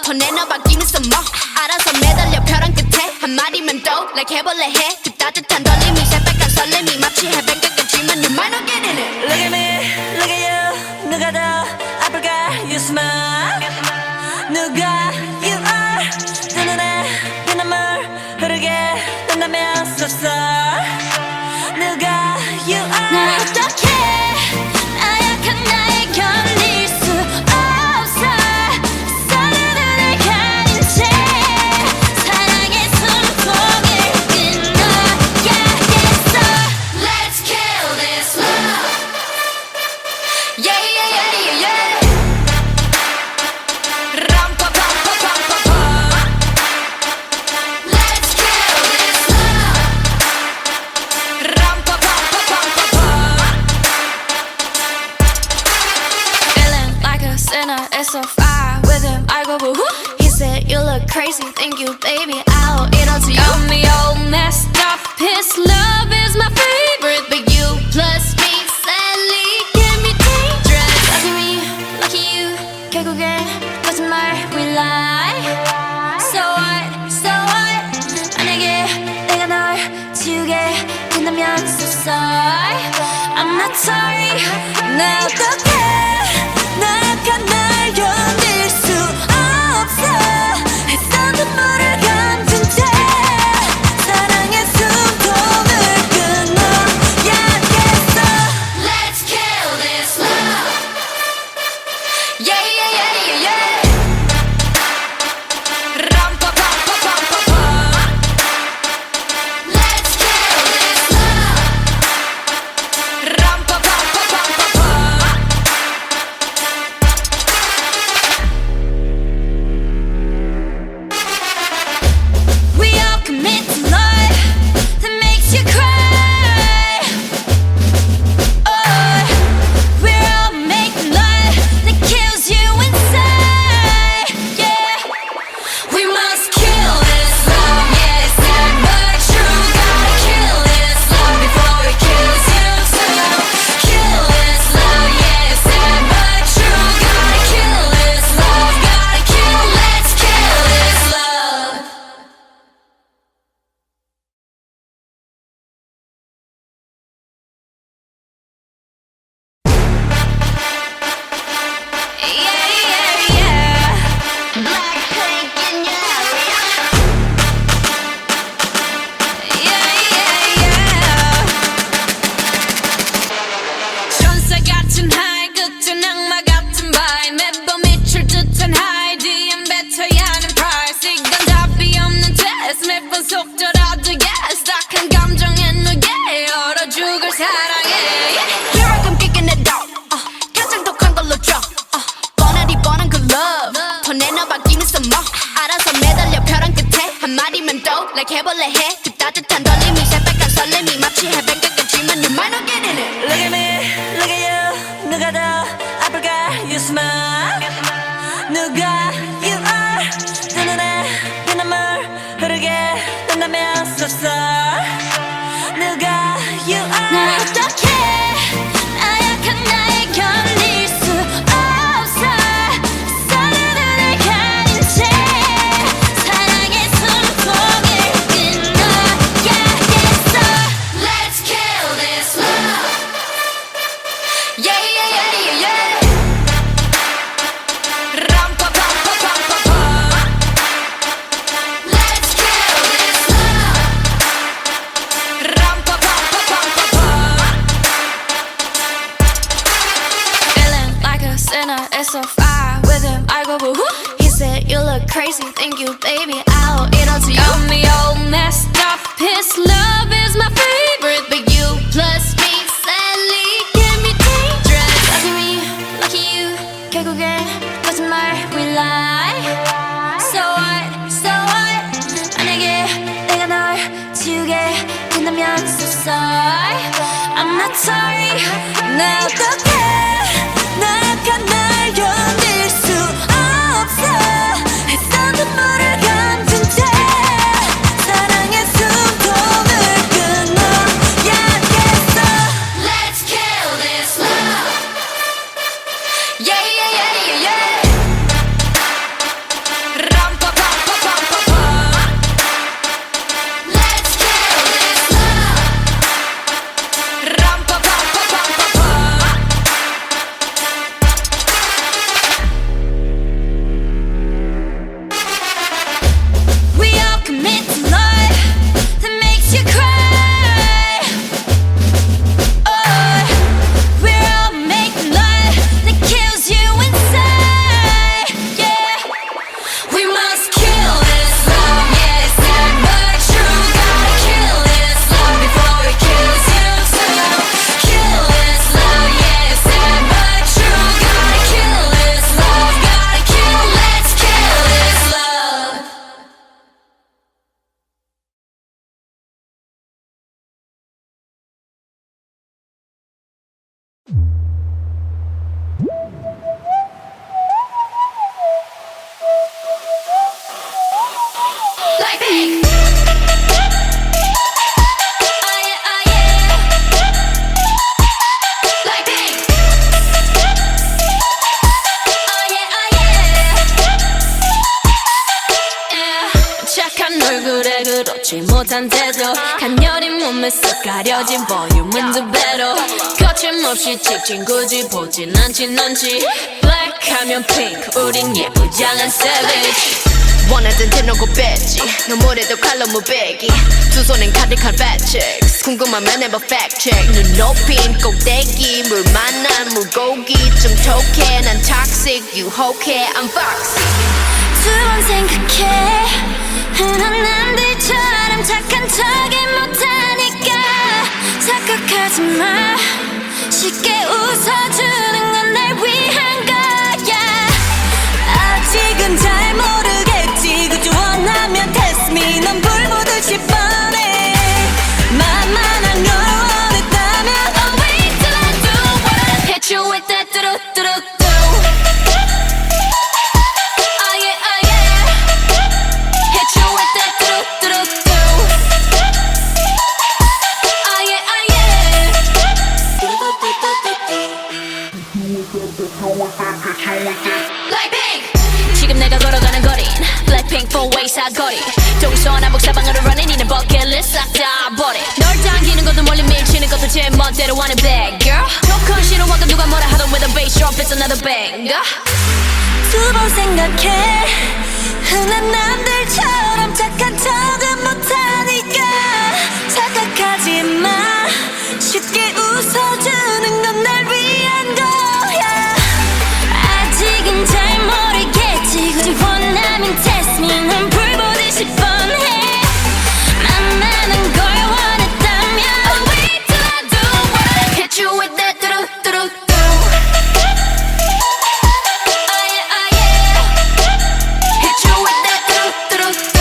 보내너 바뀌면서 뭐 알아서 매달려 벼랑 끝에 한마디만 더 like 해볼래 해 그 따뜻한 떨림이 새빨간 설렘이 마치 해변가 같지만 you might not get in it. Look at me, look at you. 누가 더 아플까? You smile. 누가 you are. 두 눈에 피눈물 흐르게 된다면 so sorry. 누가 you are. 나 어떡해 나약한 나에 견딜 수 없어 서로를 가린 채 사랑의 숨통을 끊어야겠어. Let's kill this love. Yeah, yeah, yeah, yeah, yeah. Ram pa pa pa pa pa pa. Let's kill this love. Ram pa pa pa pa pa pa. Feeling like a sinner, it's so far with him. I go woo. He said you look crazy, thank you, baby. I'll eat all to you. Got me all messed up. His love is my favorite, but you plus me sadly can be dangerous. Lucky me, lucky you. 결국엔 거짓말 we lie. So what, so what? 만약에 내가 널 지우게 된다면 so sorry. I'm not sorry. 나 어떡해 나약한 날 견딜 수 없어 했던 눈물을 감춘 채 사랑의 숨통을 끊어야겠어. Let's kill this love. Yeah, yeah, yeah, yeah, yeah. Ram pa pa pa pa pa pa. Let's kill this love. Ram pa pa pa pa pa pa. We all commit to love that makes you cry. Oh, we're all making love that kills you inside. Yeah, we must kill this love. Yeah, it's sad but true. Gotta kill this love before it kills you too. Kill this love. Yeah, it's sad but true. Gotta kill this love. Gotta kill. Let's kill this love. Yeah, yeah, yeah. Blackpink in your area. Yeah, yeah, yeah. 천사 같은 하이, 끝은 악마 같은 바이. 매번 미칠 듯한 하이, 뒤엔 뱉어야 하는 price. 이건 답이 없는 test. 매번 속더라도 yes. 딱한 감정에 누게 얼어 죽을 사랑해. Here I come kicking it out. 가장 독한 걸로 줘. 뻔하디 뻔한 그 love. 보내너 바뀌면서 뭐 알아서 매달려 벼랑 끝에 한마디만 더 like 해볼래 해 그 따뜻한 떨림이 새빨간 설렘이 마치 해변가 같지만 you might not get in it. Look at me, look at you. 누가 더 아플까? You smile. 누가 you are. 두 눈에 피눈물 흐르게 된다면 so sorry. 누가 you 나 are. 어떡해 나약한 나에 견딜 수 없어 서로를 가린 채 사랑의 숨통을 끊어야겠어. Let's kill this love. Yeah, yeah, yeah, yeah, yeah. Ram pa pa pa pa pa pa. Let's kill this love. Ram pa pa pa pa pa pa. Feeling like a sinner, it's so far with him. I go woo. He said you look crazy, thank you, baby. I'll eat all to you. Got me all messed up. His love is my favorite, but you plus me sadly can be dangerous. Lucky me, lucky you. 결국엔 거짓말 we lie. So what, so what? 만약에 내가 널 지우게 된다면 so sorry. I'm not sorry. 나 어떡해 나약한 날 견딜 수 없어 했던 눈물을 감춘 채 사랑의 숨통을 끊어야겠어. Let's kill this love. Yeah, yeah, yeah, yeah, yeah. Blackpink. 착한 얼굴에 그렇지 못한 태도 간녀린 몸에 쏙 가려진 볼륨은 두 배로 거침없이 찍힌 굳이 보진 않지 넌지 블랙하면 핑크 우린 예쁘장한 savage 원하던 대놓고 뺐지 너무래도 칼로 무배기 두 손엔 가득한 fat chicks 궁금하면 해봐 fact check 눈 높인 꼭대기 물 만난 물고기 좀 톡해 난 toxic 유혹해 I'm foxy 두 번 생각해 흔한 남들처럼 착한 척이 못하니까 착각하지 마 쉽게 웃어주는 건 날 위한 거야 아직은 잘 모르겠지 그저 원하면 test me 넌 불보듯이 뻔해 만만한 걸 원했다면 I'll wait till I do it Hit you with that 뚜루뚜루뚜 지금 내가 걸어가는 거린 Blackpink four-way 사거리 동서남북 사방으로 running 이는 버킷리스트 싹 다 버려 널 당기는 것도 멀리 밀치는 것도 제 멋대로 하는 bad girl 조금 싫어하고 누가 뭐라 하던 with a bass drop it's another banger 두 번 생각해 흔한 남들처럼 착한 척은 못하니까 착각하지 마 쉽게 웃어주는 건 날 위한 거야 아직은 잘 모르겠지 굳이 원하면 test me 난 불보듯이 뻔해 만만한 걸 원했다면 I'll wait till I do it Hit you with that 뚜루뚜루뚜 Hit you with that 뚜루뚜루뚜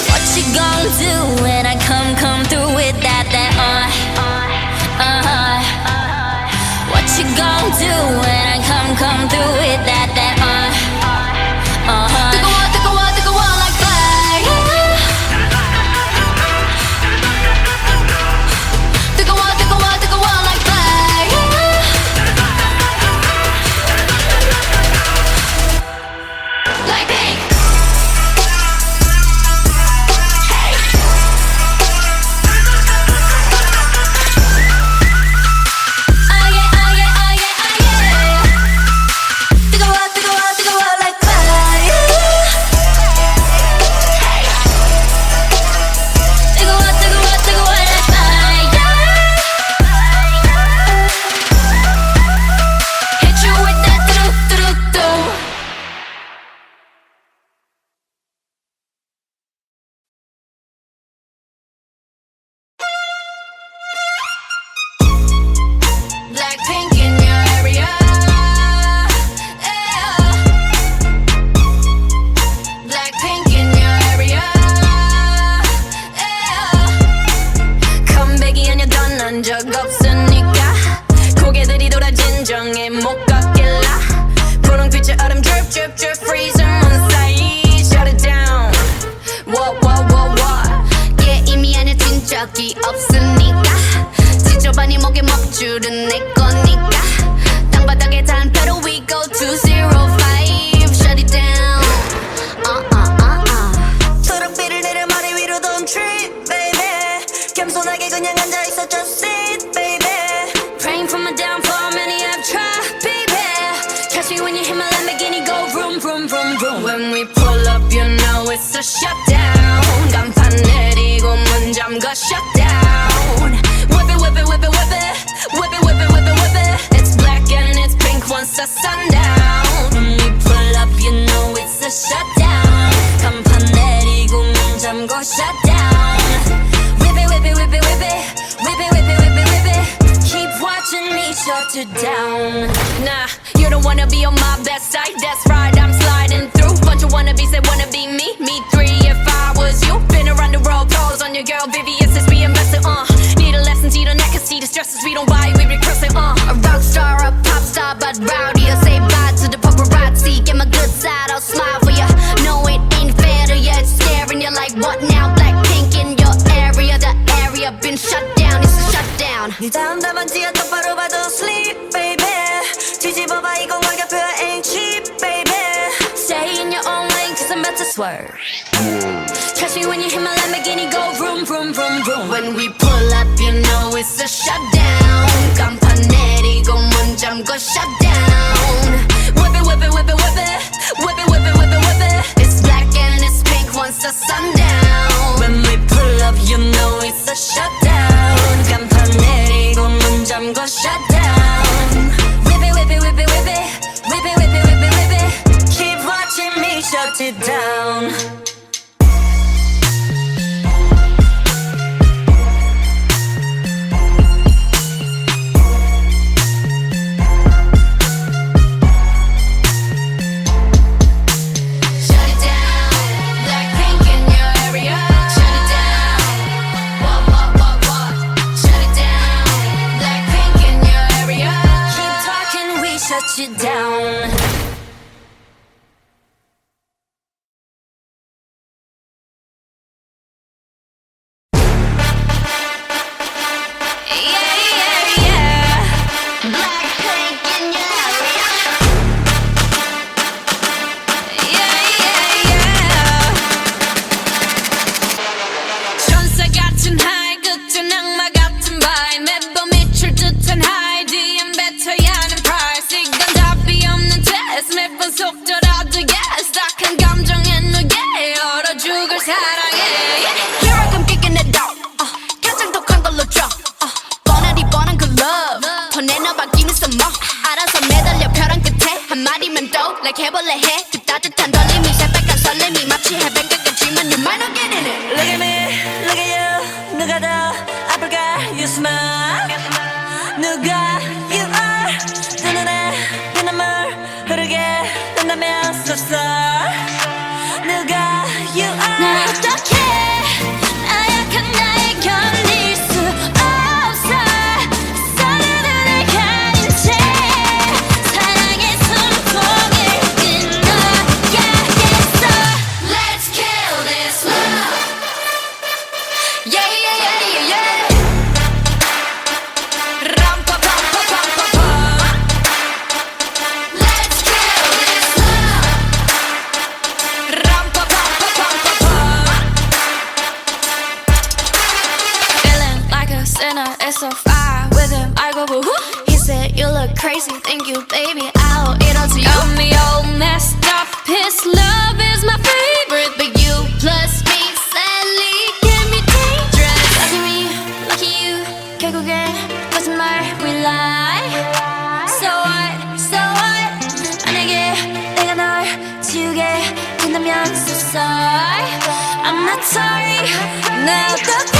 What you gon' do when I come through with that What you gon' do when I come through with that 뜨거워 뜨거워 like fire 뜨거워 like fire like pink Blackpink in your area, yeah. Blackpink in your area, yeah. 컴백이 아니야 떠난 적 없으니까 고개들이 돌아 진정해 못 걷길라 분홍빛의 얼음 drip drip drip freeze on side shut it down what yeah 이미 안해진 적이 없으니까 지저분이 목에 먹줄은 내 거니까 땅바닥에 단패로 we go 205 shut it down 초록빛을 내려 머리 위로 don't trip baby 겸손하게 그냥 앉아있어 just sit baby Praying for my downfall, many have tried, baby. Catch me when you hit my Lamborghini, go vroom, vroom, vroom, vroom. When we pull up, you know it's a shutdown. 간판 내리고 문 잠가 shutdown. Whip it, whip it, whip it, whip it. Whip it, whip it, whip it, whip it. It's black and it's pink once the sundown. When we pull up, you know it's a shutdown. 간판 내리고 문 잠가 shutdown. Whip it, whip it, whip it, whip it. Whip it, whip it, whip it, whip it. Keep watching me shut it down. Nah, you don't wanna be on my best side. That's right, I'm sliding through. Bunch of wannabes that wanna be me. Me three if I was you. Been around the world, pose on your girl Vivian since we invested. Need a lesson, see the neck and see the stresses we don't buy, we regress it. A rock star, a pop star, but rowdy. I say swerve. Trust me when you hear my Lamborghini go vroom, vroom, vroom, vroom. When we pull up, you know it's a shutdown. 간판 내리고 문 잠궈 shutdown. Whip it, whip it, whip it, whip it. Whip it, whip it, whip it, whip it. It's black and it's pink once the sundown. When we pull up, you know it's a shutdown. 간판 내리고 문 잠궈 shutdown. Whip it, whip it, whip it, whip it. Whip it, whip it, whip it, whip it. Keep watching me shut it down. Shut it down. Blackpink in your area. Shut it down. What? Shut it down. Blackpink in your area. Keep talking, we shut you down. Blackpink in your area. 천사 같은 하이 극전 악마 같은 바이 매번 미칠 듯한 하이 뒤엔 뱉어야 하는 price 이건 답이 없는 test 매번 속더라도 yes 딱한 감정에 누게 얼어 죽을 사랑해 Here I come kicking it out. 가장 독한 걸로 drop. 뻔하디 뻔한 그 love. 더 내놔봐 give me some more. 알아서 매달려 벼랑 끝에 한 마디면 또 like 해볼래 해. 그 따뜻한 떨림이 새빨간 설렘이 마치 해변가 같지만 you might not get in it. Look at me, look at you. 누가 더 아플까? You smile. 누가 you are. 두 눈에 피눈물 흐르게 된다면 so sorry. 누가 you are. 나 어떡해 나약한 나에 견딜 수 없어 서로를 가린 채 사랑의 숨통을 끊어야겠어 Let's kill this love. Yeah, yeah, yeah, yeah, yeah. 람파파파파파파 Let's kill this love. 람파파파파파파 Feeling like a sinner, it's so far with him I go woo. He said you look crazy, thank you baby, I'll eat all to you. Got me all messed up, his love is my favorite, But you plus me sadly can be dangerous. lucky me, lucky you 결국엔 거짓말 we lie. So what 만약에 내가 널 지우게 된다면 so sorry I'm not sorry 나 어떡해